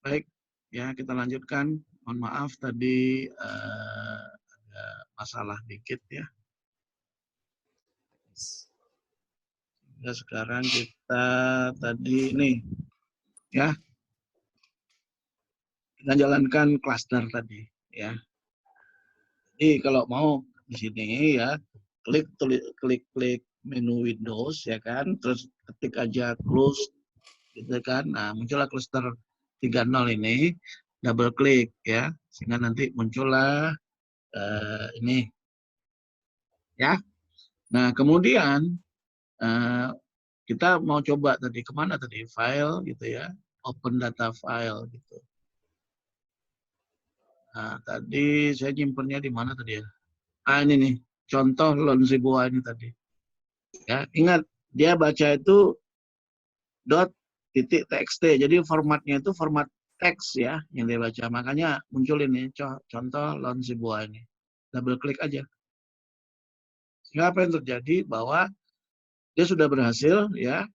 Baik, ya kita lanjutkan. Mohon maaf tadi ada masalah dikit ya. Ya sekarang kita tadi nih ya kita jalankan klaster tadi ya. Jadi kalau mau di sini ya klik menu Windows ya kan, terus ketik aja close gitu kan. Nah, muncullah cluster 30 ini, double klik ya, sehingga nanti muncullah ini ya. Nah, kemudian kita mau coba tadi kemana tadi file gitu ya, open data file gitu. Nah, tadi saya nyimpennya di mana tadi ya? Ah, ini nih, contoh Lonziboa ini tadi. Ya, ingat dia baca itu .txt. Jadi formatnya itu format teks ya yang dia baca. Makanya muncul ini contoh Lonziboa ini. Double klik aja. Sehingga apa yang terjadi bahwa dia sudah berhasil ya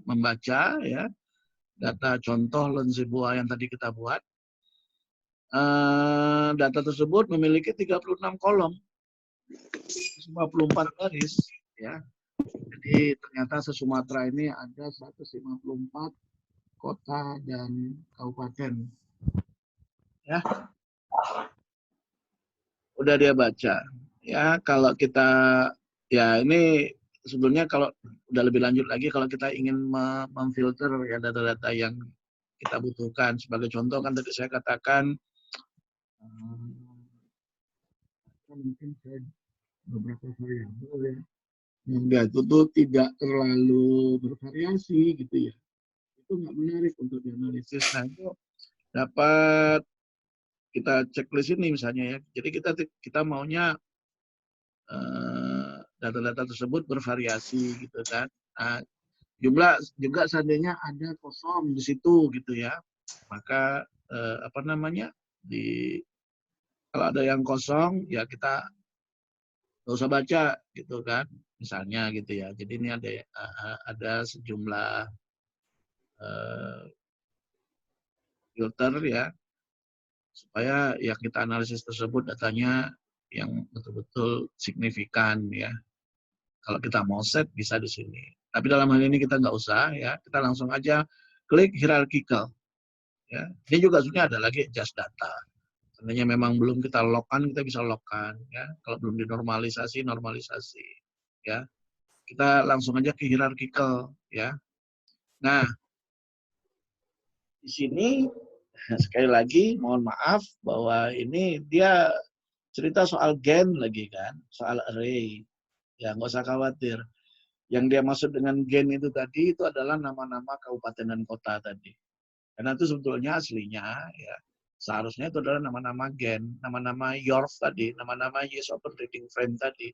membaca ya data contoh Lonziboa yang tadi kita buat. Data tersebut memiliki 36 kolom, 54 baris ya. Jadi ternyata se-Sumatera ini ada 154 kota dan kabupaten. Ya. Udah dia baca. Ya, kalau kita ya ini sebetulnya kalau udah lebih lanjut lagi kalau kita ingin memfilter ya data-data yang kita butuhkan. Sebagai contoh kan tadi saya katakan mungkin saya beberapa variabel ya. Enggak, itu tuh tidak terlalu bervariasi gitu ya. Itu nggak menarik untuk dianalisis. Nah, itu dapat kita checklist ini misalnya ya. Jadi kita maunya data-data tersebut bervariasi gitu kan. Nah, jumlah juga seandainya ada kosong di situ gitu ya. Maka apa namanya? Kalau ada yang kosong ya kita nggak usah baca gitu kan. Misalnya gitu ya. Jadi ini ada sejumlah filter ya supaya yang kita analisis tersebut datanya yang betul-betul signifikan ya. Kalau kita mau set bisa di sini. Tapi dalam hal ini kita nggak usah ya, kita langsung aja klik hierarchical. Ya. Ini juga sebenarnya ada lagi adjust data. Sebenarnya memang belum kita lockkan, kita bisa lockkan. Ya. Kalau belum dinormalisasi, normalisasi. Ya. Kita langsung aja ke hierarchical. Ya. Nah, di sini sekali lagi mohon maaf bahwa ini dia cerita soal gen lagi kan, soal array. Ya nggak usah khawatir. Yang dia maksud dengan gen itu tadi itu adalah nama-nama kabupaten dan kota tadi. Karena itu sebetulnya aslinya ya seharusnya itu adalah nama-nama gen, nama-nama YORF tadi, nama-nama Years Open Reading Frame tadi.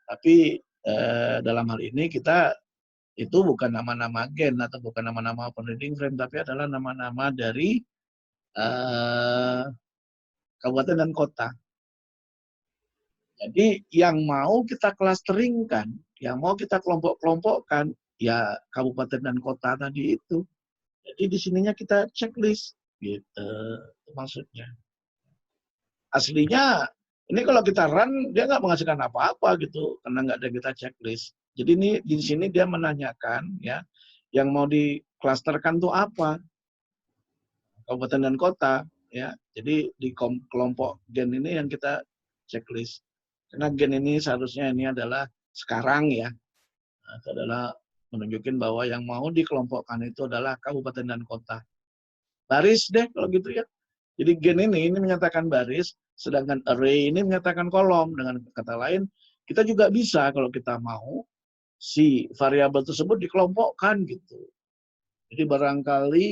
Tapi dalam hal ini kita itu bukan nama-nama gen atau bukan nama-nama Open Reading Frame, tapi adalah nama-nama dari kabupaten dan kota. Jadi yang mau kita clusteringkan, yang mau kita kelompok-kelompokkan, ya kabupaten dan kota tadi itu. Jadi di sininya kita checklist, gitu maksudnya. Aslinya ini kalau kita run dia nggak menghasilkan apa-apa gitu, karena nggak ada kita checklist. Jadi ini di sini dia menanyakan ya, yang mau diklasterkan tuh apa, kabupaten dan kota ya. Jadi di kelompok gen ini yang kita checklist. Karena gen ini seharusnya ini adalah sekarang ya, itu adalah menunjukkan bahwa yang mau dikelompokkan itu adalah kabupaten dan kota. Baris deh kalau gitu ya. Jadi gen ini menyatakan baris, sedangkan array ini menyatakan kolom. Dengan kata lain, kita juga bisa kalau kita mau si variabel tersebut dikelompokkan gitu. Jadi barangkali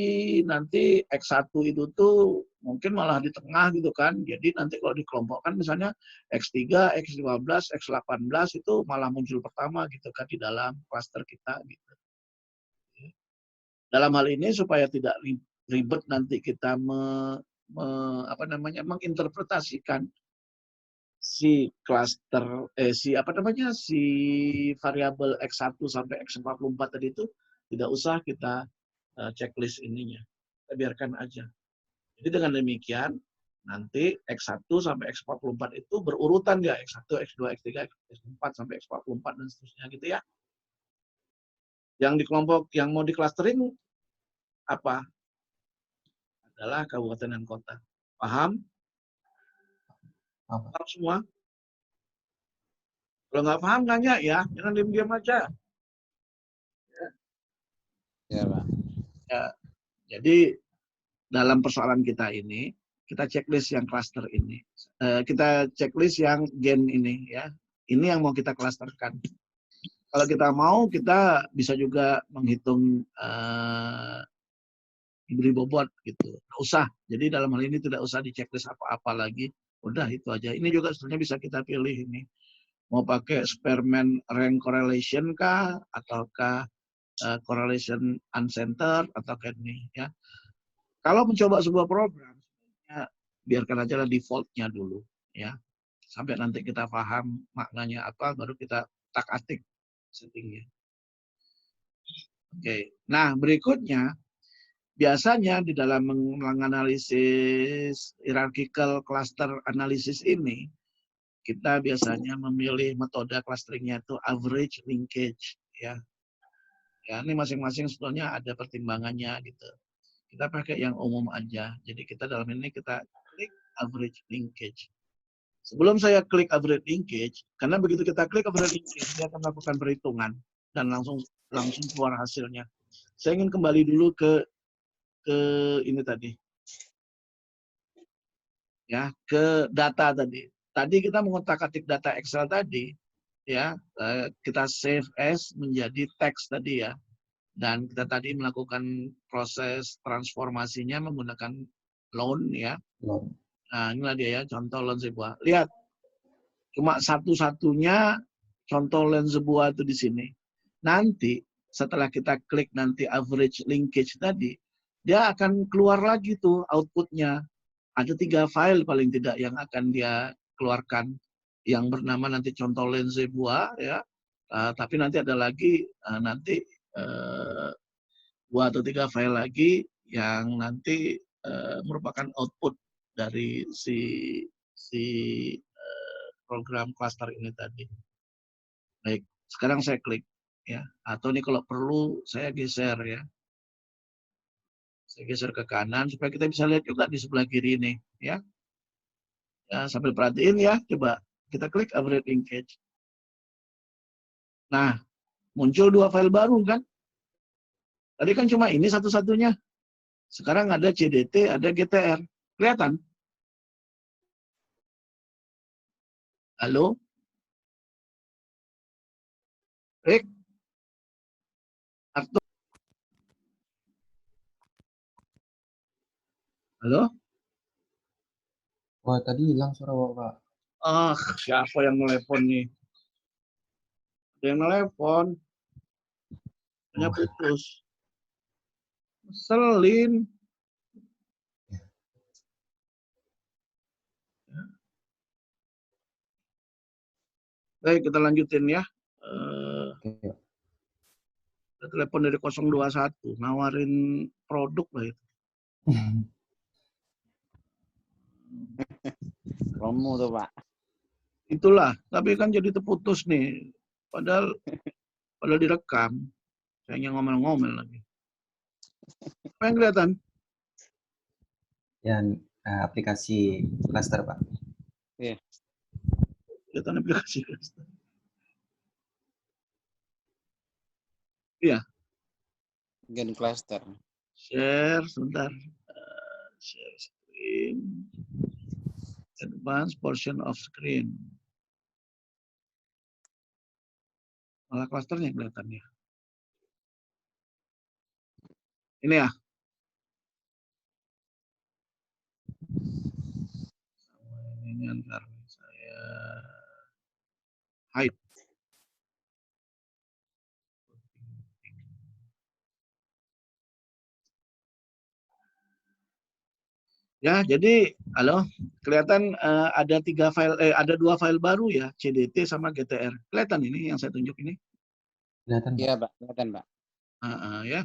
nanti X1 itu tuh mungkin malah di tengah gitu kan. Jadi nanti kalau dikelompokkan misalnya X3, X15, X18 itu malah muncul pertama gitu kan di dalam klaster kita gitu. Dalam hal ini supaya tidak ribet nanti kita menginterpretasikan si klaster si variabel X1 sampai X44 tadi itu tidak usah kita checklist ininya. kita biarkan aja. Jadi dengan demikian, nanti X1 sampai X44 itu berurutan ya, X1, X2, X3, X4 sampai X44 dan seterusnya gitu ya. Yang di kelompok yang mau di-clustering apa? Adalah kabupaten dan kota. Paham? Paham semua? Kalau nggak paham nanya ya, jangan diam-diam aja. Ya, Pak. Ya, jadi dalam persoalan kita ini, kita checklist yang cluster ini. Kita checklist yang gen ini ya. Ini yang mau kita clusterkan. Kalau kita mau, kita bisa juga menghitung diberi bobot gitu. Nggak usah. Jadi dalam hal ini tidak usah di checklist apa-apa lagi. Udah itu aja. Ini juga sebenarnya bisa kita pilih ini. Mau pakai Spearman rank correlation kah, ataukah correlation uncentered atau kayak ini ya. Kalau mencoba sebuah program, ya, biarkan aja lah defaultnya dulu ya. Sampai nanti kita paham maknanya apa, baru kita tak-atik settingnya. Oke. Nah, berikutnya biasanya di dalam menganalisis hierarchical cluster analysis ini, kita biasanya memilih metode clusteringnya itu average linkage ya. Ya, ini masing-masing sebetulnya ada pertimbangannya gitu. Kita pakai yang umum aja. Jadi kita dalam ini kita klik average linkage. Sebelum saya klik average linkage, karena begitu kita klik average linkage, dia akan melakukan perhitungan dan langsung keluar hasilnya. Saya ingin kembali dulu ke ini tadi. Ya, ke data tadi. Tadi kita mengotak-atik data Excel tadi, ya, kita save as menjadi teks tadi ya. Dan kita tadi melakukan proses transformasinya menggunakan loan ya. Nah, inilah dia ya, contoh loan sebuah. Lihat, cuma satu-satunya contoh loan sebuah itu di sini. Nanti setelah kita klik nanti average linkage tadi, dia akan keluar lagi tuh outputnya. Ada 3 file paling tidak yang akan dia keluarkan yang bernama nanti contoh lense buah ya. Tapi nanti ada lagi nanti 2 atau 3 file lagi yang nanti merupakan output dari si program cluster ini tadi. Baik, sekarang saya klik ya. Atau ini kalau perlu saya geser ya. Saya geser ke kanan supaya kita bisa lihat juga di sebelah kiri ini ya. Ya, sambil perhatiin ya, coba kita klik average linkage. Nah, muncul 2 file baru kan? Tadi kan cuma ini satu-satunya. Sekarang ada CDT, ada GTR. Kelihatan? Halo? Rick? Arto? Halo? Wah, tadi hilang suara Bapak. Ah, siapa yang telepon nih? Ada yang telepon. Hanya putus. Selin. Baik, kita lanjutin ya. Ada telepon dari 021, nawarin produk lah itu. Promo tuh, Pak. Itulah, tapi kan jadi terputus nih. Padahal direkam. Kayaknya ngomel-ngomel lagi. Apa yang kelihatan? Yang aplikasi cluster, Pak. Iya. Kelihatan aplikasi cluster. Iya. Gen cluster. Share, sebentar. Share screen. Advanced portion of screen. Malah clusternya kelihatan ya. Ini ya. Ini antar saya hide. Ya, jadi halo, kelihatan ada 3 file, ada 2 file baru ya, CDT sama GTR. Kelihatan ini yang saya tunjuk ini? Kelihatan, Pak. Iya, Pak. Kelihatan, Pak. Ya.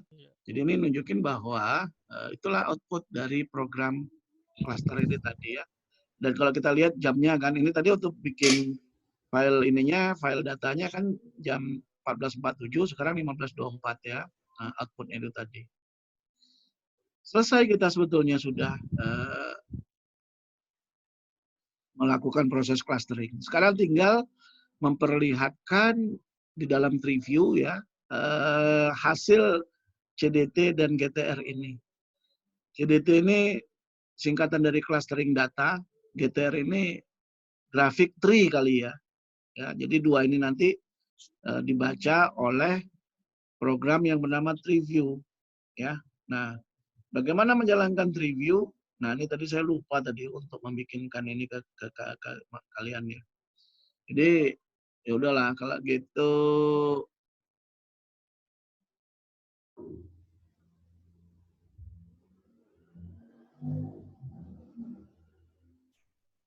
Jadi ini nunjukin bahwa itulah output dari program cluster ini tadi ya. Dan kalau kita lihat jamnya kan, ini tadi untuk bikin file ininya, file datanya kan jam 14.47, sekarang 15.24 ya, outputnya itu tadi. Selesai kita sebetulnya sudah melakukan proses clustering. Sekarang tinggal memperlihatkan di dalam preview ya, hasil CDT dan GTR ini. CDT ini singkatan dari clustering data, GTR ini grafik tree kali ya. Ya, jadi dua ini nanti dibaca oleh program yang bernama TreeView ya. Nah, bagaimana menjalankan TreeView? Nah, ini tadi saya lupa tadi untuk membikinkan ini ke kalian ya. Jadi ya udahlah kalau gitu.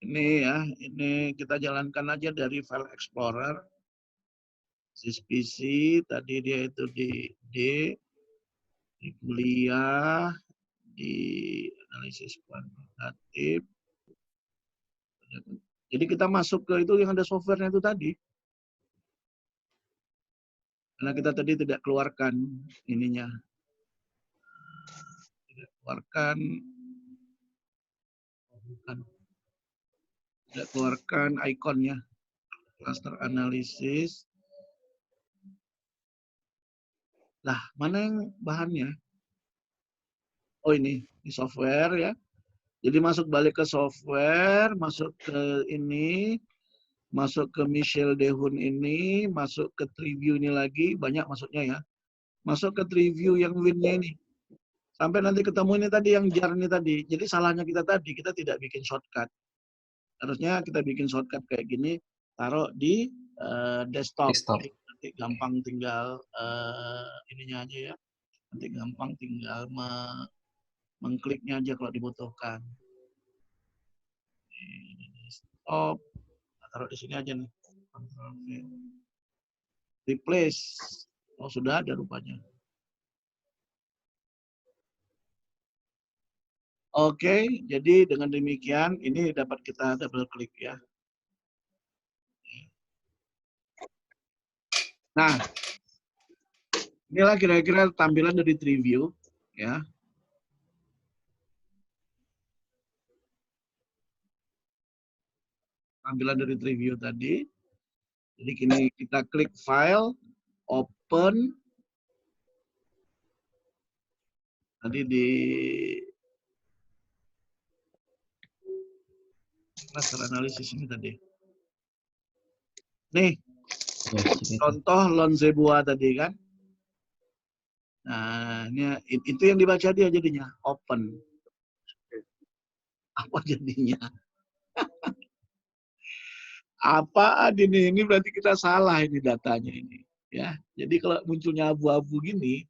Ini ya, ini kita jalankan aja dari file explorer. SysPC tadi dia itu di kuliah, di analisis kuantitatif. Jadi kita masuk ke itu yang ada softwarenya itu tadi. Karena kita tadi tidak keluarkan ininya. Tidak keluarkan, tidak keluarkan ikonnya. Cluster analisis. Lah, mana yang bahannya? Oh ini software ya. Jadi masuk balik ke software, masuk ke ini, masuk ke Michel Dehun ini, masuk ke TreeView ini lagi, banyak masuknya ya. Masuk ke TreeView yang win-nya ini. Sampai nanti ketemu ini tadi yang jar ini tadi. Jadi salahnya kita tadi, kita tidak bikin shortcut. Harusnya kita bikin shortcut kayak gini, taruh di desktop. Jadi nanti gampang tinggal ininya aja ya. Nanti gampang tinggal mengkliknya aja kalau dibutuhkan. Stop. Taruh di sini aja nih. Control V. Replace. Oh, sudah ada rupanya. Oke, jadi dengan demikian ini dapat kita double klik ya. Nah, inilah kira-kira tampilan dari TreeView ya. Tampilan dari TreeView tadi. Jadi kini kita klik file, open. Tadi di cluster analisis ini tadi. Nih, contoh Lonzebua tadi kan. Nah, ini, itu yang dibaca dia jadinya, open. Apa jadinya? Apa ini berarti kita salah ini datanya ini. Ya, jadi kalau munculnya abu-abu gini,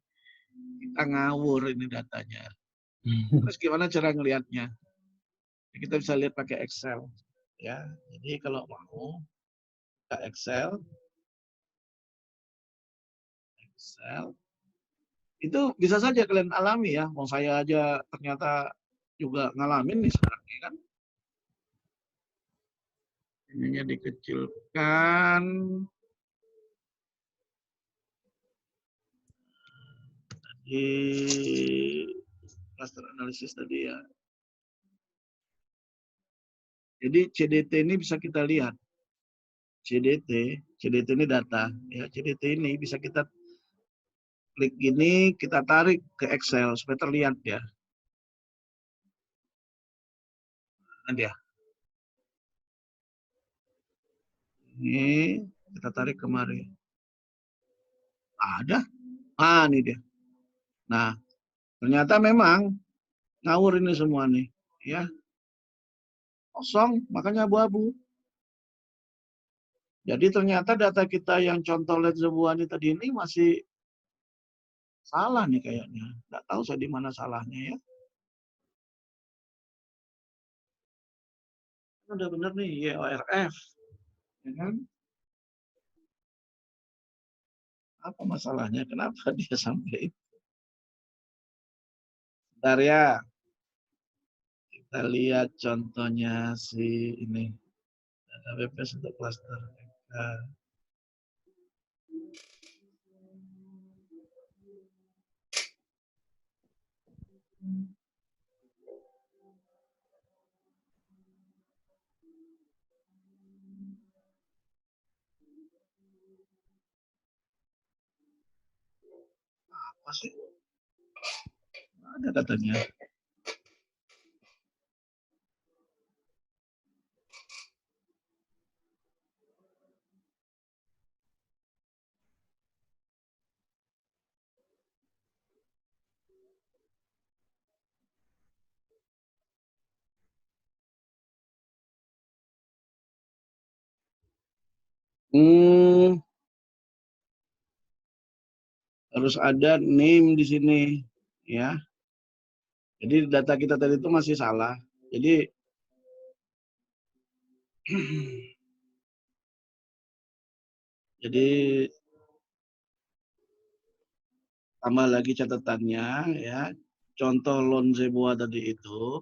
kita ngawur ini datanya. Terus gimana cara ngelihatnya? Kita bisa lihat pakai Excel. Ya, jadi kalau mau buka Excel, itu bisa saja kalian alami ya. Mau saya aja ternyata juga ngalamin nih sekarang ya kan. Ininya dikecilkan. Di cluster analisis tadi ya. Jadi CDT ini bisa kita lihat. CDT ini data. Ya, CDT ini bisa kita klik gini, kita tarik ke Excel supaya terlihat ya. Nanti ya. Ini kita tarik kemari. Ada. Ah, ini dia. Nah, ternyata memang ngawur ini semua nih. Ya. Kosong, makanya abu-abu. Jadi ternyata data kita yang contoh Lonzebua tadi ini masih salah nih kayaknya. Nggak tahu saya di mana salahnya ya. Udah bener nih, YORF. Ya kan? Apa masalahnya? Kenapa dia sampai itu? Bentar ya. Kita lihat contohnya si ini. Database untuk cluster. Nah, apa sih? Ada katanya. Harus ada name di sini, ya. Jadi data kita tadi itu masih salah. Jadi jadi tambah lagi catatannya, ya. Contoh loan Zeboa tadi itu.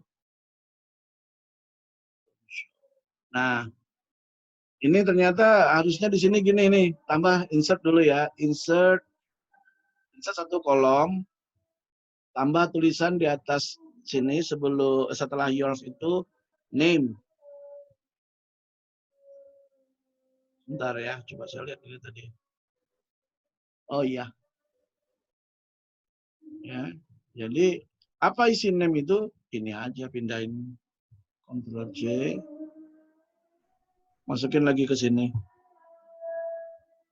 Nah, ini ternyata harusnya di sini gini nih, tambah insert dulu ya, insert satu kolom, tambah tulisan di atas sini setelah yours itu name. Bentar ya, coba saya lihat ini tadi. Oh iya. Ya. Jadi apa isi name itu? Ini aja, pindahin Ctrl C. Masukin lagi ke sini.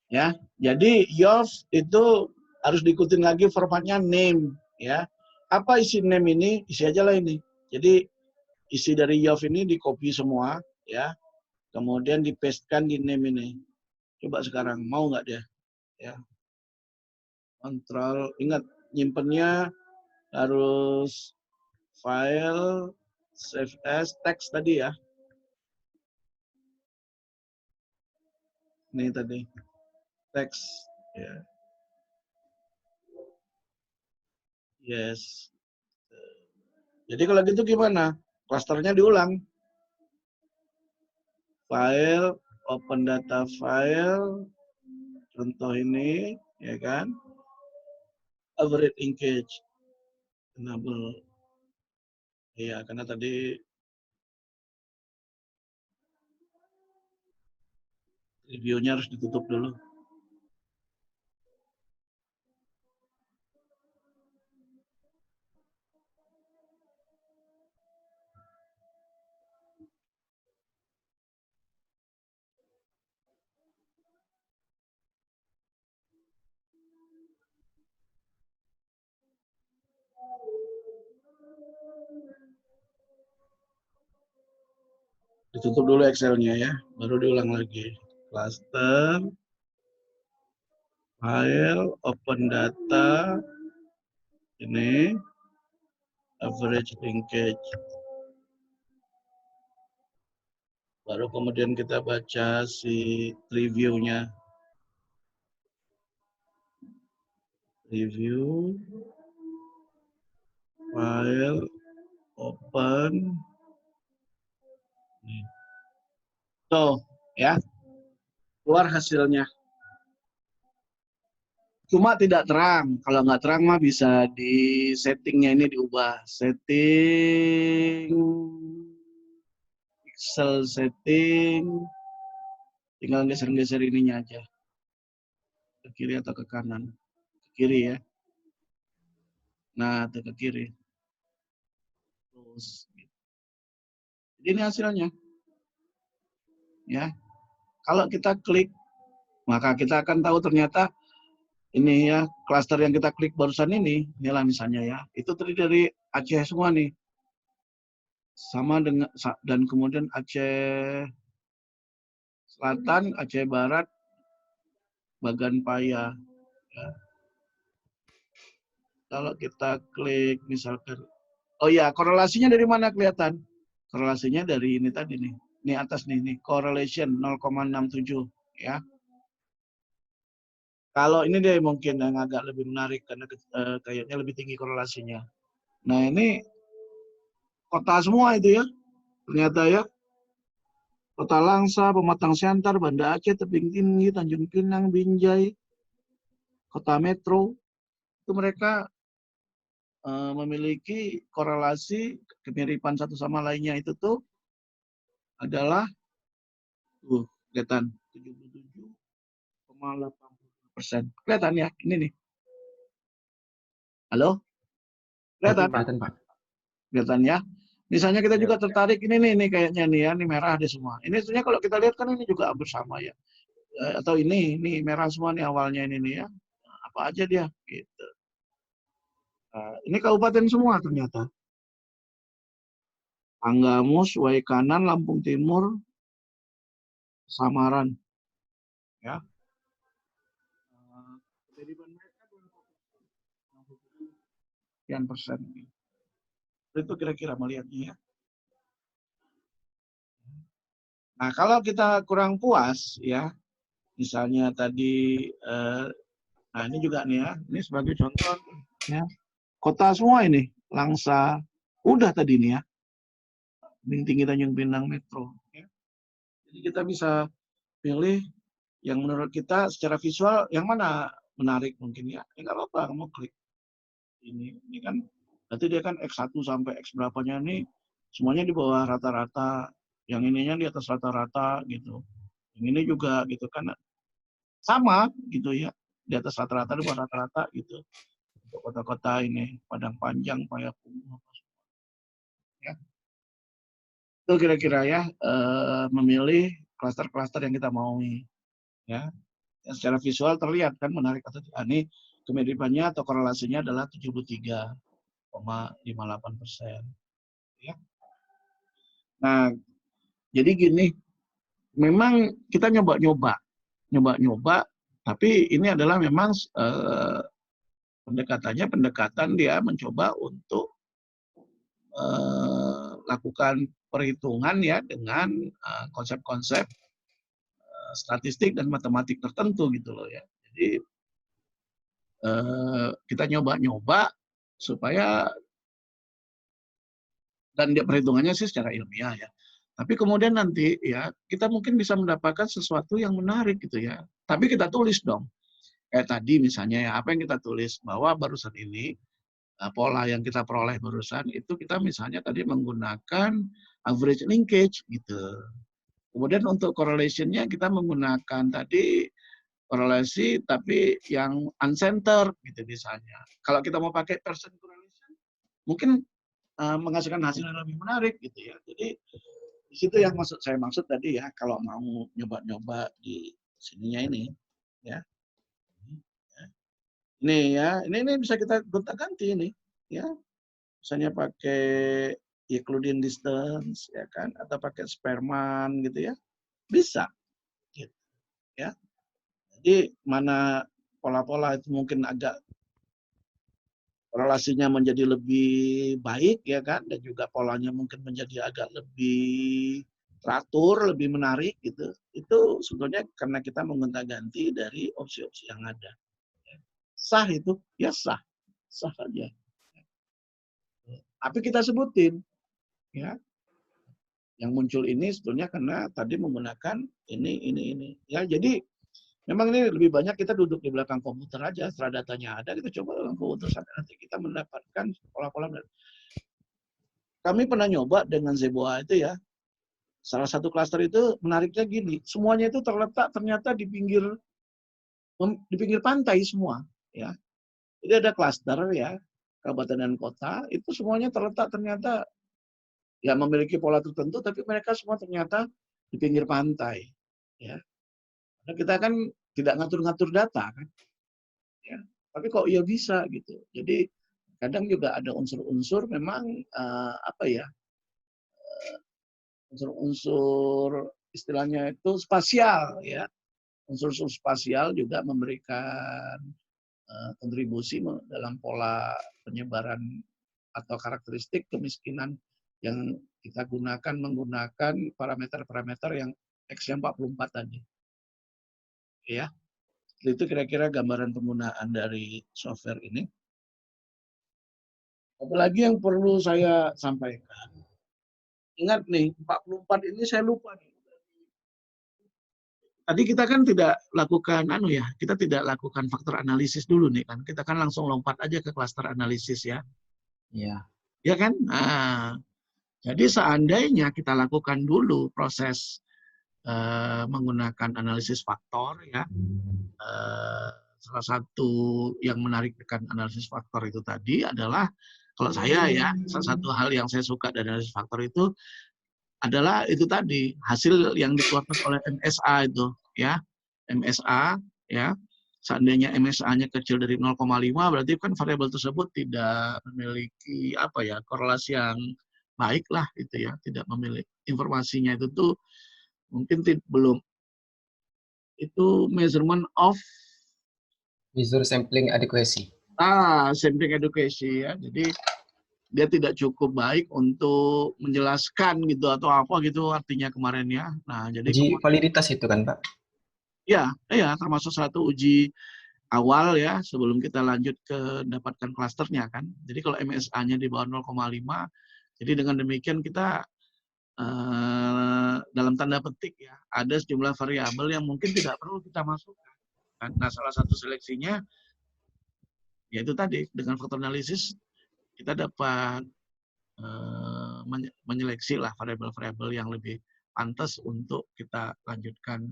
Ya. Jadi yours itu harus diikutin lagi formatnya name, ya. Apa isi name ini? Isi aja lah ini. Jadi isi dari yours ini di copy semua, ya. Kemudian dipastekan di name ini. Coba sekarang mau nggak dia? Ya. Kontrol, ingat nyimpennya harus file save as text tadi ya. Ini tadi teks ya. Yes. Jadi kalau gitu gimana? Klasternya diulang. File, open data file, contoh ini, ya kan? Average linkage, enable. Iya, karena tadi reviewnya harus ditutup dulu. Ditutup dulu Excel-nya ya, baru diulang lagi. Cluster, file, open data, ini, average linkage. Baru kemudian kita baca si review-nya. Review, file, open. Tuh, ya, keluar hasilnya. Cuma tidak terang. Kalau nggak terang mah bisa di settingnya ini diubah. Setting, Excel setting, tinggal geser-geser ininya aja. Ke kiri atau ke kanan. Ke kiri ya. Nah, ke kiri. Terus. Jadi ini hasilnya. Ya. Kalau kita klik, maka kita akan tahu ternyata ini ya, klaster yang kita klik barusan ini, inilah misalnya ya, itu terdiri dari Aceh semua nih. Sama dengan, dan kemudian Aceh Selatan, Aceh Barat, Bagan Paya. Ya. Kalau kita klik misalkan, oh ya, korelasinya dari mana kelihatan? Korelasinya dari ini tadi nih. Ini atas nih, correlation 0,67 ya. Kalau ini deh mungkin yang agak lebih menarik karena kayaknya lebih tinggi korelasinya. Nah, ini kota semua itu ya. Ternyata ya. Kota Langsa, Pematang Siantar, Banda Aceh, Tebing Tinggi, Tanjung Pinang, Binjai, Kota Metro. Itu mereka memiliki korelasi kemiripan satu sama lainnya itu tuh adalah kelihatan 77,80%. Kelihatan ya, ini nih. Halo? Kelihatan? Kelihatan, Pak. Kelihatan ya. Misalnya kita Ya, juga tertarik ini kayaknya nih ya, ini merah deh semua. Ini sebenarnya kalau kita lihat kan ini juga hampir sama ya. Atau ini merah semua nih awalnya ini nih ya. Apa aja dia gitu. Nah, ini kabupaten semua ternyata. Tanggamus, Waikanan, Lampung Timur, Samaran. Ya. Sekian persen. Itu kira-kira melihatnya ya. Nah, kalau kita kurang puas ya, misalnya tadi, nah ini juga nih ya, ini sebagai contoh ya, kota semua ini, Langsa, udah tadi nih ya, Tebing Tinggi, Tanjung Pinang, Metro. Ya. Jadi kita bisa pilih yang menurut kita secara visual yang mana menarik mungkin ya, nggak apa-apa, kamu klik ini kan, berarti dia kan X1 sampai X berapanya nih, semuanya di bawah rata-rata, yang ininya di atas rata-rata gitu. Yang ini juga gitu kan sama gitu ya, di atas rata-rata, di bawah rata-rata gitu. Untuk kota-kota ini, Padang Panjang, Payakumbuh, ya. Itu kira-kira ya, memilih klaster-klaster yang kita mau ya. Yang secara visual terlihat kan menarik atau tidak. Ini kemiripannya atau korelasinya adalah 73,58%. Ya. Nah, jadi gini, memang kita nyoba-nyoba, tapi ini adalah memang pendekatan dia mencoba untuk lakukan perhitungan ya dengan konsep-konsep statistik dan matematik tertentu gitu loh ya. Jadi kita nyoba-nyoba supaya, dan dia perhitungannya sih secara ilmiah ya. Tapi kemudian nanti ya kita mungkin bisa mendapatkan sesuatu yang menarik gitu ya. Tapi kita tulis dong. Kayak tadi misalnya ya, apa yang kita tulis bahwa barusan ini pola yang kita peroleh barusan itu kita misalnya tadi menggunakan average linkage gitu. Kemudian untuk correlation-nya kita menggunakan tadi korelasi tapi yang uncentered gitu misalnya. Kalau kita mau pakai percent correlation mungkin menghasilkan hasil yang lebih menarik gitu ya. Jadi di situ yang saya maksud tadi ya, kalau mau nyoba-nyoba di sininya ini ya. Ini ya, ini bisa kita gonta-ganti ini ya. Misalnya pakai Euclidean distance ya kan, atau pakai Spearman gitu ya. Bisa gitu ya. Jadi mana pola-pola itu mungkin agak relasinya menjadi lebih baik ya kan, dan juga polanya mungkin menjadi agak lebih teratur, lebih menarik gitu. Itu sebetulnya karena kita menggonta-ganti dari opsi-opsi yang ada. Sah itu, ya sah, sah saja. Tapi kita sebutin ya, yang muncul ini sebetulnya karena tadi menggunakan ini. Ya, jadi memang ini lebih banyak kita duduk di belakang komputer aja, setelah datanya ada, kita coba dengan komputer sampai nanti kita mendapatkan pola-pola. Kami pernah nyoba dengan Zeboa itu ya, salah satu klaster itu menariknya gini, semuanya itu terletak ternyata di pinggir pantai semua. Ya. Jadi ada klaster ya, kabupaten dan kota, itu semuanya terletak ternyata ya memiliki pola tertentu, tapi mereka semua ternyata di pinggir pantai. Ya. Karena kita kan tidak ngatur-ngatur data kan. Ya. Tapi kok ya bisa gitu. Jadi kadang juga ada unsur-unsur memang apa ya, unsur-unsur istilahnya itu spasial ya. Unsur-unsur spasial juga memberikan kontribusi dalam pola penyebaran atau karakteristik kemiskinan yang kita gunakan menggunakan parameter-parameter yang X-nya 44 tadi. Ya. Itu kira-kira gambaran penggunaan dari software ini. Apalagi yang perlu saya sampaikan. Ingat nih, 44 ini saya lupa nih. Tadi kita kan tidak lakukan kita tidak lakukan faktor analisis dulu nih kan. Kita kan langsung lompat aja ke klaster analisis ya. Iya. Ya kan? Nah, jadi seandainya kita lakukan dulu proses menggunakan analisis faktor ya. Salah satu yang menarik dengan analisis faktor itu tadi adalah kalau saya ya, salah satu hal yang saya suka dari analisis faktor itu adalah itu tadi hasil yang dikeluarkan oleh MSA itu ya. MSA ya. Seandainya MSA-nya kecil dari 0,5 berarti kan variabel tersebut tidak memiliki korelasi yang baik lah gitu ya, tidak memiliki informasinya itu tuh mungkin belum itu measurement of Measure sampling adequacy. sampling adequacy ya. Jadi dia tidak cukup baik untuk menjelaskan gitu atau apa gitu artinya kemarin ya. Nah, jadi Uji validitas itu kan, Pak? ya termasuk satu uji awal ya sebelum kita lanjut ke dapatkan klasternya kan. Jadi kalau MSA-nya di bawah 0,5, jadi dengan demikian kita dalam tanda petik ya ada sejumlah variabel yang mungkin tidak perlu kita masukkan. Nah, salah satu seleksinya yaitu tadi dengan faktor analisis kita dapat menyeleksi lah variabel-variabel yang lebih pantas untuk kita lanjutkan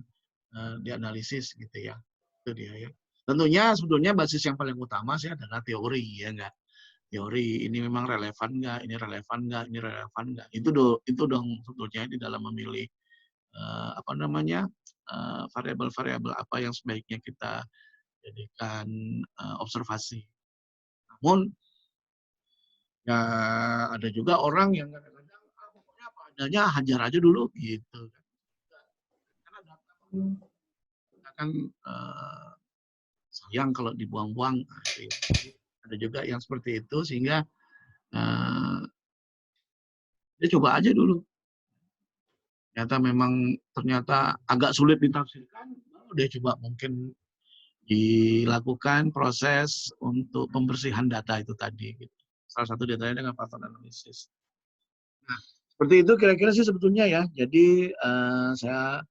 dianalisis gitu ya. Itu dia ya. Tentunya sebetulnya basis yang paling utama sih adalah teori ya enggak. Teori ini memang relevan enggak, ini relevan enggak, ini relevan enggak. Itu dong sebetulnya di dalam memilih variabel-variabel apa yang sebaiknya kita jadikan observasi. Namun ya ada juga orang yang kadang-kadang pokoknya apa adanya hajar aja dulu gitu. Karena data kita kan sayang kalau dibuang-buang. Ada juga yang seperti itu sehingga dia coba aja dulu. Ternyata agak sulit ditafsirkan, baru dia coba mungkin dilakukan proses untuk pembersihan data itu tadi. Gitu. Salah satu datanya dengan faktor analisis. Nah, seperti itu kira-kira sih sebetulnya ya. Jadi saya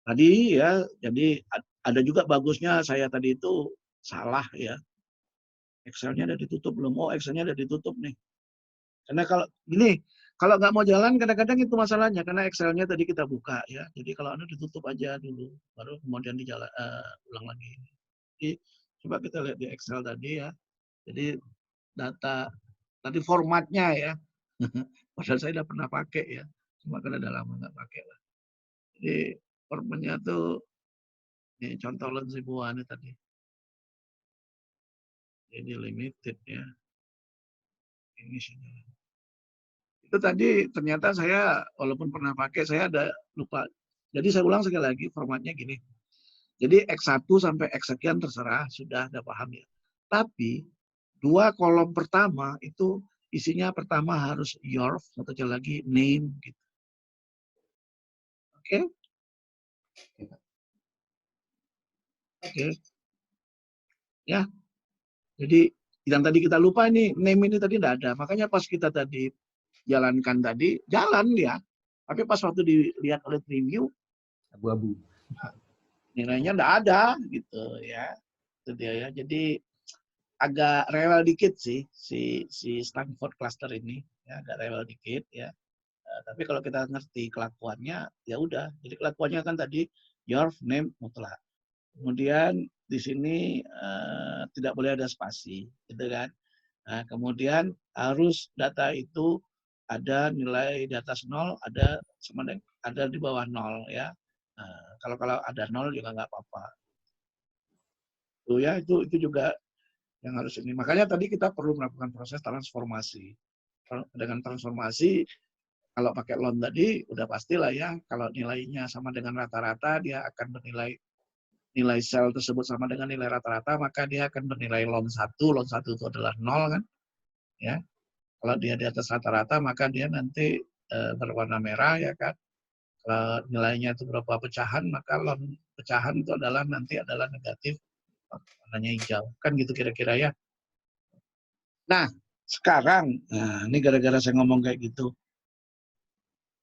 tadi ya, jadi ada juga bagusnya saya tadi itu salah ya. Excel-nya udah ditutup belum? Oh, Excel-nya udah ditutup nih. Karena kalau nggak mau jalan kadang-kadang itu masalahnya karena Excel-nya tadi kita buka ya. Jadi kalau ditutup aja dulu, baru kemudian ulang lagi. Jadi coba kita lihat di Excel tadi ya. Jadi data tadi formatnya ya. Padahal saya udah pernah pakai ya. Cuma kan udah lama nggak pakai lah. Jadi formatnya tuh ini contoh ribuan tadi. Ini limited ya. Ini sini. Itu tadi ternyata saya walaupun pernah pakai saya ada lupa. Jadi saya ulang sekali lagi formatnya gini. Jadi X1 sampai X sekian terserah sudah ada paham ya. Tapi dua kolom pertama itu isinya pertama harus your, satu lagi name gitu. Oke? Oke. Ya. Jadi yang tadi kita lupa nih name ini tadi tidak ada. Makanya pas kita tadi jalankan tadi jalan ya. Tapi pas waktu dilihat oleh preview Abu-abu. nilainya tidak ada gitu ya. Itu dia ya. Jadi agak rewel dikit sih si Stanford cluster ini ya, agak rewel dikit ya. Tapi kalau kita ngerti kelakuannya ya udah. Jadi kelakuannya kan tadi your name mutlak. Kemudian di sini tidak boleh ada spasi, gitu kan. Nah, kemudian harus data itu ada nilai di atas 0, ada di bawah 0 ya. Nah, kalau ada 0 juga nggak apa-apa. Tuh ya, itu juga yang harus ini. Makanya tadi kita perlu melakukan proses transformasi. Dengan transformasi, kalau pakai loan tadi, udah pastilah ya, kalau nilainya sama dengan rata-rata, dia akan bernilai nilai sel tersebut sama dengan nilai rata-rata, maka dia akan bernilai ln 1 itu adalah 0 kan. Ya. Kalau dia di atas rata-rata, maka dia nanti berwarna merah ya kan. Kalau nilainya itu berapa pecahan, maka ln pecahan itu nanti adalah negatif, warnanya hijau. Kan gitu kira-kira ya. Nah, sekarang, nah ini gara-gara saya ngomong kayak gitu.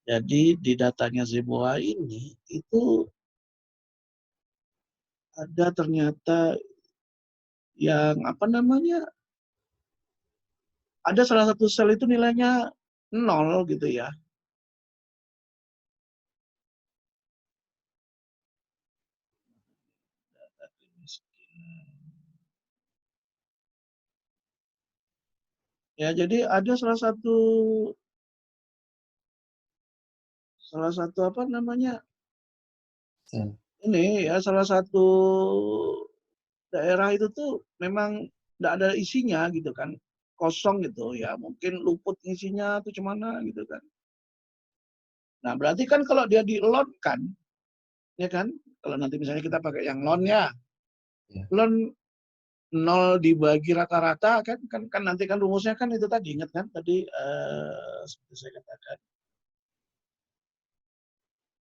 Jadi di datanya Zeboa ini, itu ada ternyata yang apa namanya, ada salah satu sel itu nilainya 0 gitu ya. Ya, jadi ada salah satu apa namanya, Sel. ini ya salah satu daerah itu tuh memang tidak ada isinya gitu kan, kosong gitu ya, mungkin luput isinya tuh cemana gitu kan. Nah berarti kan kalau dia di-load kan, ya kan, kalau nanti misalnya kita pakai yang lon ya, Ya. lon 0 dibagi rata-rata kan nanti kan rumusnya kan itu tadi, ingat kan tadi seperti saya katakan.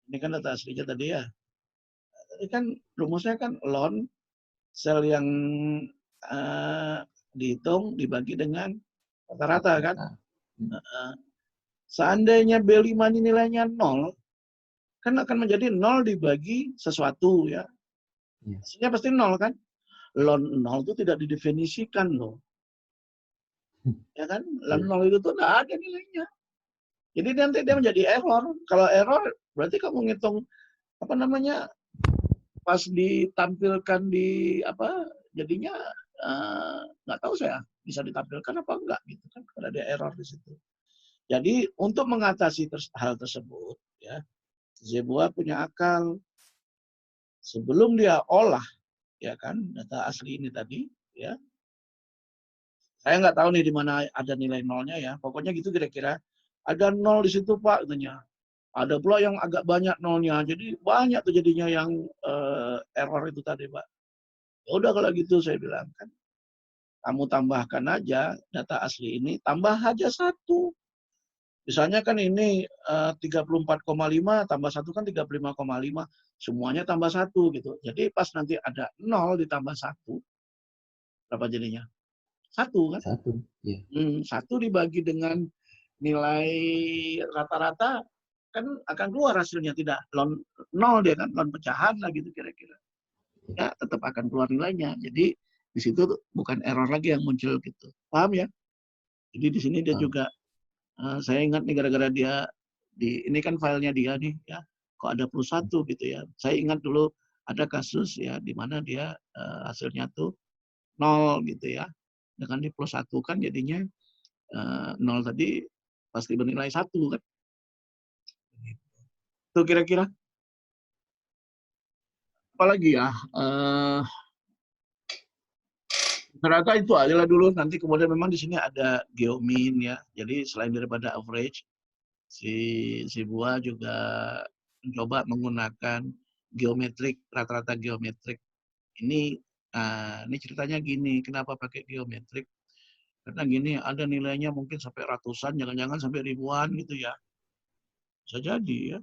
Ini kan data aslinya tadi ya. Tadi kan rumusnya kan lon sel yang dihitung dibagi dengan rata-rata kan. Seandainya B5 ini nilainya 0, kan akan menjadi 0 dibagi sesuatu ya. Ya. Hasilnya pasti 0 kan. Lon 0 itu tidak didefinisikan loh. Ya kan? Lon 0 itu tuh tidak ada nilainya. Jadi nanti dia menjadi error. Kalau error berarti kamu ngitung apa namanya, pas ditampilkan di apa jadinya nggak tahu saya bisa ditampilkan apa enggak gitu kan kalau ada error di situ. Jadi untuk mengatasi hal tersebut ya, Zeboa punya akal. Sebelum dia olah ya kan data asli ini tadi ya, saya nggak tahu nih di mana ada nilai nolnya ya, pokoknya gitu kira-kira ada 0 di situ Pak katanya. Ada pula yang agak banyak nolnya, jadi banyak tuh jadinya yang error itu tadi Pak. Ya udah kalau gitu saya bilang kan, kamu tambahkan aja data asli ini, tambah aja satu. Misalnya kan ini 34,5 tambah satu kan 35,5, semuanya tambah satu gitu. Jadi pas nanti ada 0 ditambah satu, berapa jadinya? Satu kan? 1. Ya. 1 dibagi dengan nilai rata-rata kan akan keluar hasilnya, tidak lon 0 dia kan, lon pecahan lah gitu kira-kira. Ya tetap akan keluar nilainya. Jadi di situ bukan error lagi yang muncul gitu. Paham ya? Jadi di sini dia juga saya ingat nih gara-gara dia ini kan filenya dia nih ya. Kok ada plus 1 gitu ya. Saya ingat dulu ada kasus ya di mana dia hasilnya tuh 0 gitu ya. Dengan di plus 1 kan jadinya 0 tadi pasti bernilai 1 kan. Itu kira-kira. Apalagi ya, rata itu adalah dulu, nanti kemudian memang di sini ada geomin ya. Jadi selain daripada average, si Buah juga mencoba menggunakan geometrik, rata-rata geometrik. Ini ceritanya gini, kenapa pakai geometrik? Karena gini, ada nilainya mungkin sampai ratusan, jangan-jangan sampai ribuan gitu ya. Bisa jadi ya.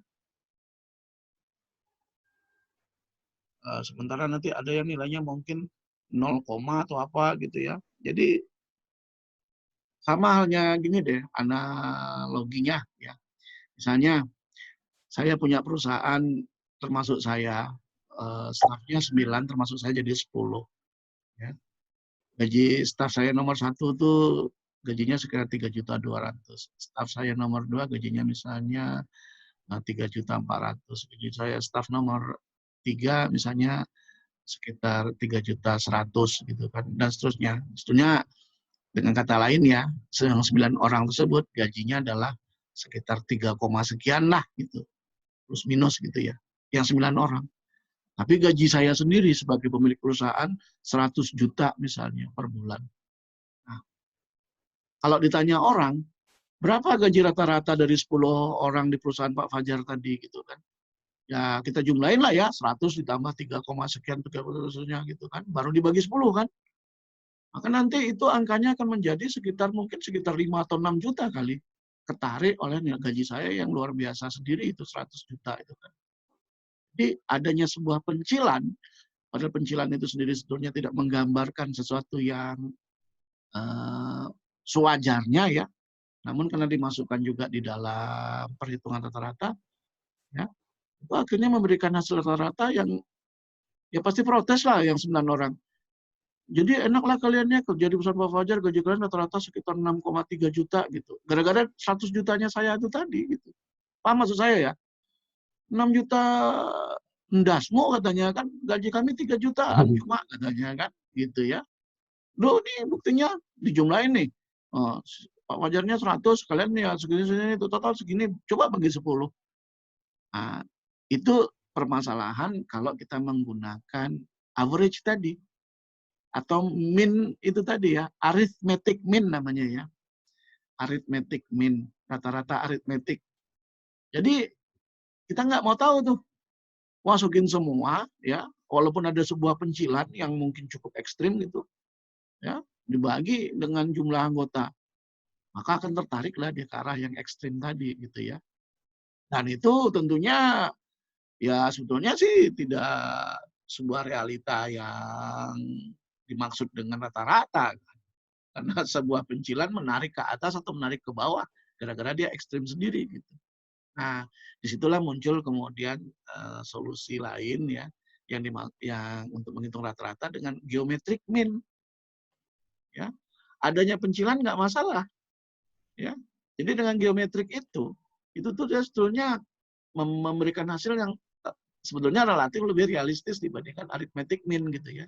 Sementara nanti ada yang nilainya mungkin 0, atau apa gitu ya. Jadi sama halnya gini deh, analoginya ya. Misalnya saya punya perusahaan, termasuk saya, stafnya 9, termasuk saya jadi 10. Ya. Gaji staf saya nomor 1 tuh gajinya sekitar 3.200.000. Staf saya nomor 2 gajinya misalnya 3.400.000. Gaji saya staf nomor 3 misalnya sekitar 3.100.000 gitu kan, dan seterusnya. Sebetulnya dengan kata lain ya, yang 9 orang tersebut gajinya adalah sekitar 3, sekian lah gitu. Plus minus gitu ya. Yang 9 orang. Tapi gaji saya sendiri sebagai pemilik perusahaan 100 juta misalnya per bulan. Nah, kalau ditanya orang, berapa gaji rata-rata dari 10 orang di perusahaan Pak Fajar tadi gitu kan. Ya kita jumlahin lah ya, 100 ditambah 3, sekian, 30 gitu kan. Baru dibagi 10 kan. Maka nanti itu angkanya akan menjadi mungkin sekitar 5 atau 6 juta kali. Ketarik oleh gaji saya yang luar biasa sendiri itu 100 juta itu kan. Jadi adanya sebuah pencilan, padahal pencilan itu sendiri sebetulnya tidak menggambarkan sesuatu yang sewajarnya ya. Namun karena dimasukkan juga di dalam perhitungan rata-rata, ya, itu akhirnya memberikan hasil rata-rata yang ya pasti protes lah yang 9 orang. Jadi enaklah kaliannya kerja di perusahaan Pak Fajar, gaji kalian rata-rata sekitar 6,3 juta gitu. Gara-gara 100 jutanya saya itu tadi gitu. Paham maksud saya ya? 6 juta ndasmu katanya kan, gaji kami 3 jutaan cuma katanya kan, gitu ya. Loh nih buktinya dijumlahin nih. Oh, Pak Fajarnya 100, kalian ya segini-segini, itu total segini, coba bagi 10. Nah, itu permasalahan kalau kita menggunakan average tadi. Atau mean itu tadi ya, arithmetic mean namanya ya. Arithmetic mean, rata-rata aritmetik. Jadi kita nggak mau tahu tuh, masukin semua ya, walaupun ada sebuah pencilan yang mungkin cukup ekstrim gitu, ya, dibagi dengan jumlah anggota, maka akan tertariklah dia ke arah yang ekstrim tadi gitu ya. Dan itu tentunya ya sebetulnya sih tidak sebuah realita yang dimaksud dengan rata-rata. Karena sebuah pencilan menarik ke atas atau menarik ke bawah, gara-gara dia ekstrim sendiri gitu. Nah, disitulah muncul kemudian solusi lain ya, yang untuk menghitung rata-rata dengan geometric mean. Ya, adanya pencilan nggak masalah. Ya, jadi dengan geometrik itu tuh dia sebetulnya memberikan hasil yang sebetulnya relatif lebih realistis dibandingkan arithmetic mean gitu ya.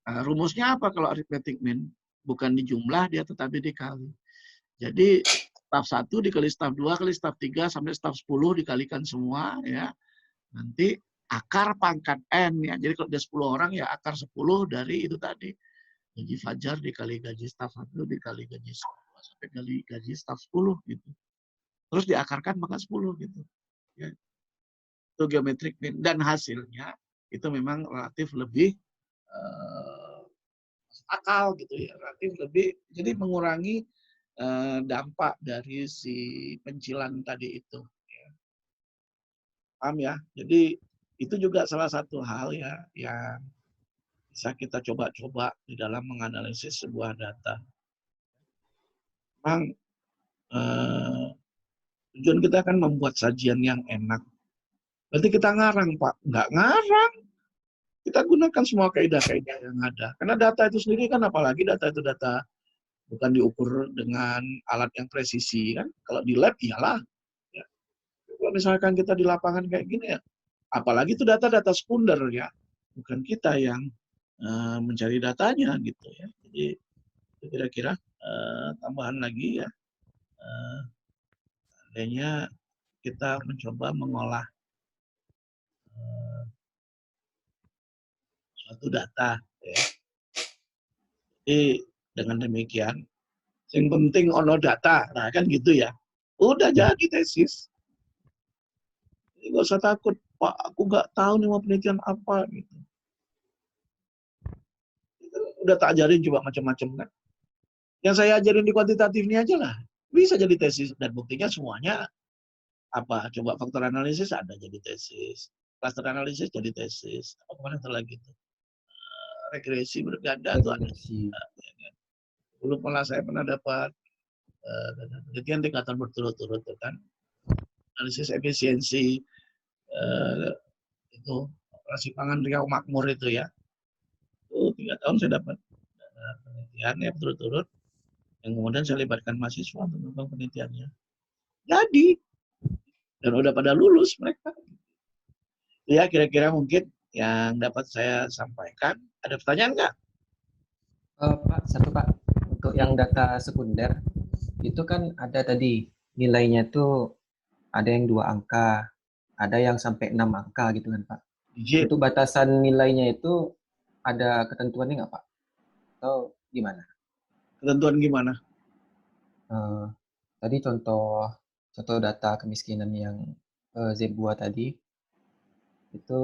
Nah, rumusnya apa kalau arithmetic mean? Bukan dijumlah dia tetapi dikali. Jadi staf 1 dikali staf 2 kali staf 3 sampai staf 10 dikalikan semua ya. Nanti akar pangkat N ya. Jadi kalau ada 10 orang ya akar 10 dari itu tadi. Gaji Fajar dikali gaji staf 1 dikali gaji staf 2 sampai kali gaji staf 10 gitu. Terus diakarkan maka 10 gitu. Ya. Itu geometrik mean. Dan hasilnya itu memang relatif lebih akal gitu ya, relatif lebih, jadi mengurangi dampak dari si pencilan tadi itu. Ya. Paham ya? Jadi itu juga salah satu hal ya yang bisa kita coba-coba di dalam menganalisis sebuah data. Memang tujuan kita kan membuat sajian yang enak. Berarti kita ngarang, Pak? Nggak ngarang. Kita gunakan semua kaidah-kaidah yang ada. Karena data itu sendiri kan, apalagi data itu data bukan diukur dengan alat yang presisi kan. Kalau di lab iyalah. Ya. Kalau misalkan kita di lapangan kayak gini ya, apalagi itu data-data sekunder ya, bukan kita yang mencari datanya gitu ya. Jadi kira-kira tambahan lagi ya, adanya kita mencoba mengolah suatu data. Ya. Jadi dengan demikian, yang penting ono data, nah kan gitu ya. Udah jadi tesis. Jadi nggak usah takut, Pak, aku nggak tahu nih mau penelitian apa gitu. Udah tak ajarin coba macam-macam kan. Yang saya ajarin di kuantitatif ini aja lah, bisa jadi tesis dan buktinya semuanya apa? Coba faktor analisis ada jadi tesis, cluster analisis jadi tesis, apa kemarin lagi itu regresi berganda itu ada. Dulu malah saya pernah dapat penelitian 3 tahun berturut-turut kan, analisis efisiensi itu operasi pangan Riau Makmur itu ya. Itu 3 tahun saya dapat penelitian ya berturut-turut, yang kemudian saya libatkan mahasiswa untuk melakukan penelitiannya. Jadi, dan udah pada lulus mereka. Ya kira-kira mungkin yang dapat saya sampaikan. Ada pertanyaan nggak? Pak, satu Pak, untuk yang data sekunder itu kan ada tadi nilainya tuh ada yang 2 angka, ada yang sampai 6 angka gitu kan Pak. Digit. Untuk batasan nilainya itu ada ketentuannya nggak Pak? Atau gimana? Ketentuan gimana? Tadi contoh data kemiskinan yang Zebua tadi itu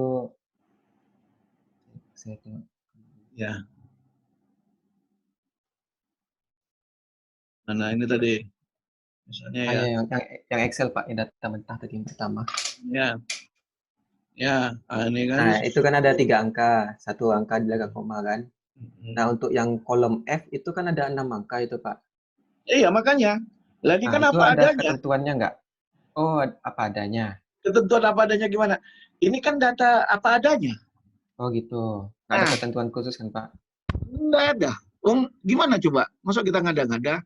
saya tengok. Ya. Nah ini tadi, misalnya ya. Yang Excel Pak, yang data mentah tadi yang pertama. Ya, ya. Ini kan. Nah itu kan ada 3 angka, 1 angka di belakang koma kan. Nah untuk yang kolom F itu kan ada 6 angka itu Pak. Iya, makanya. Lagi Nah, kan itu apa ada adanya. ketentuannya nggak? Oh, apa adanya. Ketentuan apa adanya gimana? Ini kan data apa adanya. Oh gitu. Nggak ada Nah, ketentuan khusus kan, Pak? nggak ada. Gimana coba? Masa kita ngada-ngada?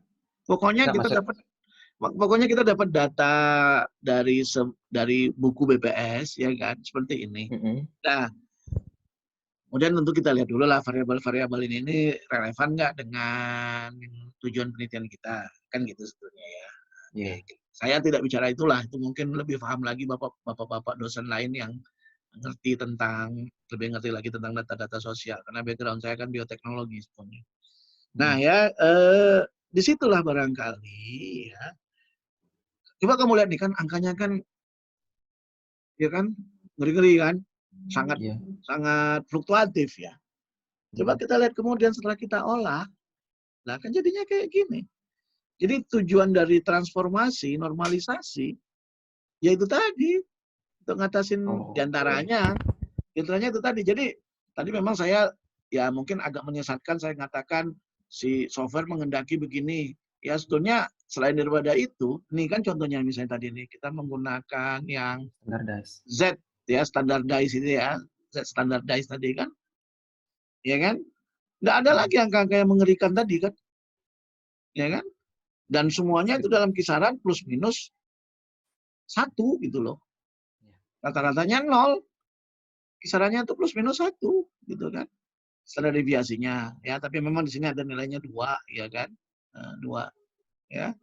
Pokoknya Nggak kita maksud. dapat data dari buku BPS ya kan, seperti ini. Mm-mm. Nah, kemudian tentu kita lihat dulu lah variabel-variabel ini relevan nggak dengan tujuan penelitian kita, kan gitu sebetulnya ya. Oke, Iya. saya tidak bicara itulah, itu mungkin lebih paham lagi bapak-bapak dosen lain yang lebih ngerti lagi tentang data-data sosial, karena background saya kan bioteknologi sebetulnya. Nah Mm. ya, disitulah barangkali ya. Coba kamu lihat nih kan angkanya kan, ya kan, ngeri-ngeri kan, sangat Iya. sangat fluktuatif ya. Coba Mm. kita lihat kemudian setelah kita olah, nah kan jadinya kayak gini. Jadi tujuan dari transformasi, normalisasi, yaitu tadi untuk ngatasin Oh, oke. diantaranya itu tadi. Jadi tadi memang saya ya mungkin agak menyesatkan saya mengatakan si software mengendaki begini. Ya sebetulnya selain daripada itu, ini kan contohnya misalnya tadi nih kita menggunakan yang Standardized. Z ya, standardize itu ya, Z standardize tadi kan, ya kan? Nggak ada Mm. lagi angka-angka yang mengerikan tadi kan, ya kan? Dan semuanya itu Script. dalam kisaran plus minus 1 gitu loh. Iya. Rata-ratanya 0, kisarannya itu plus minus 1 gitu kan. Standar deviasinya ya, tapi memang di sini ada nilainya 2 ya kan. 2 ya.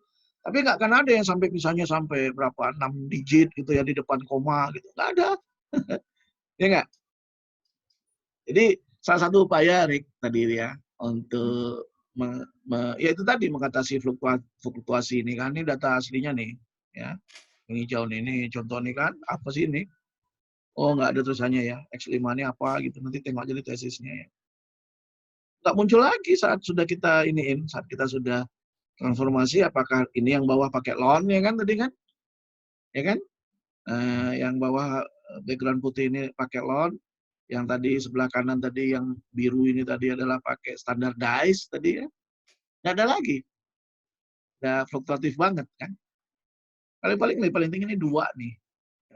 Tapi nggak akan ada yang sampai misalnya sampai berapa 6 digit gitu ya di depan koma gitu. Nggak ada. Ya nggak? Jadi salah satu upaya Rick tadi ya untuk ya itu tadi mengatasi fluktuasi ini kan, ini data aslinya nih ya. Yang hijau nih, ini contoh nih kan, apa sih ini? Oh nggak ada tulisannya ya, X5 ini apa gitu, nanti tengok aja di tesisnya ya. Nggak muncul lagi saat sudah kita iniin, saat kita sudah transformasi, apakah ini yang bawah pakai lon ya kan tadi kan? Ya kan? Yang bawah background putih ini pakai lon, yang tadi sebelah kanan tadi yang biru ini tadi adalah pakai standardize tadi ya. Nggak ada lagi. Udah fluktuatif banget kan. Paling tinggi ini 2 nih.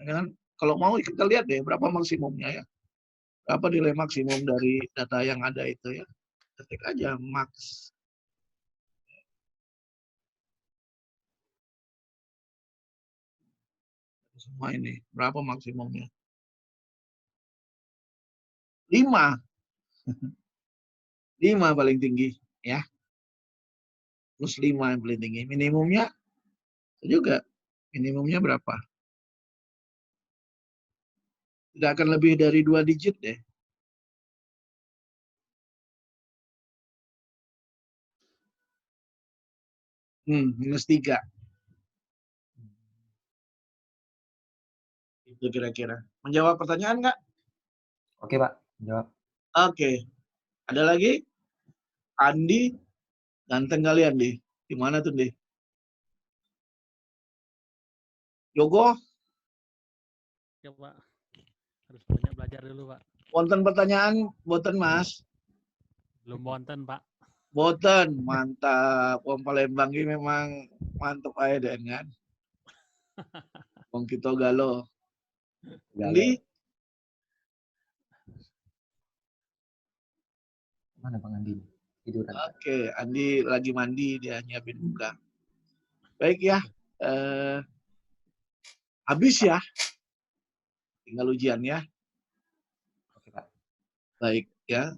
Ya kan? Kalau mau kita lihat deh berapa maksimumnya ya. Berapa nilai maksimum dari data yang ada itu ya. Ketik aja max. Semua ini. Berapa maksimumnya? 5. 5 paling tinggi ya. Plus 5 yang paling tinggi. Minimumnya juga. Minimumnya berapa? Tidak akan lebih dari 2 digit deh. Minus 3. Itu kira-kira. Menjawab pertanyaan nggak? Oke, Pak. Jawab. Oke. Ada lagi? Andi, ganteng kali Andi. Di mana tuh, Di? Yogo, Ya Pak, harus banyak belajar dulu Pak. wonten pertanyaan, boten Mas? Belum wonten Pak. Boten, mantap. Wong Palembang ini memang mantap aja deh kan. Wong kita galo. Andi, Mana Bang Andi? Tiduran, Pak. oke. Andi lagi mandi, dia nyiapin buka. Baik ya. Habis ya. Tinggal ujian ya. Oke, Pak. Baik ya.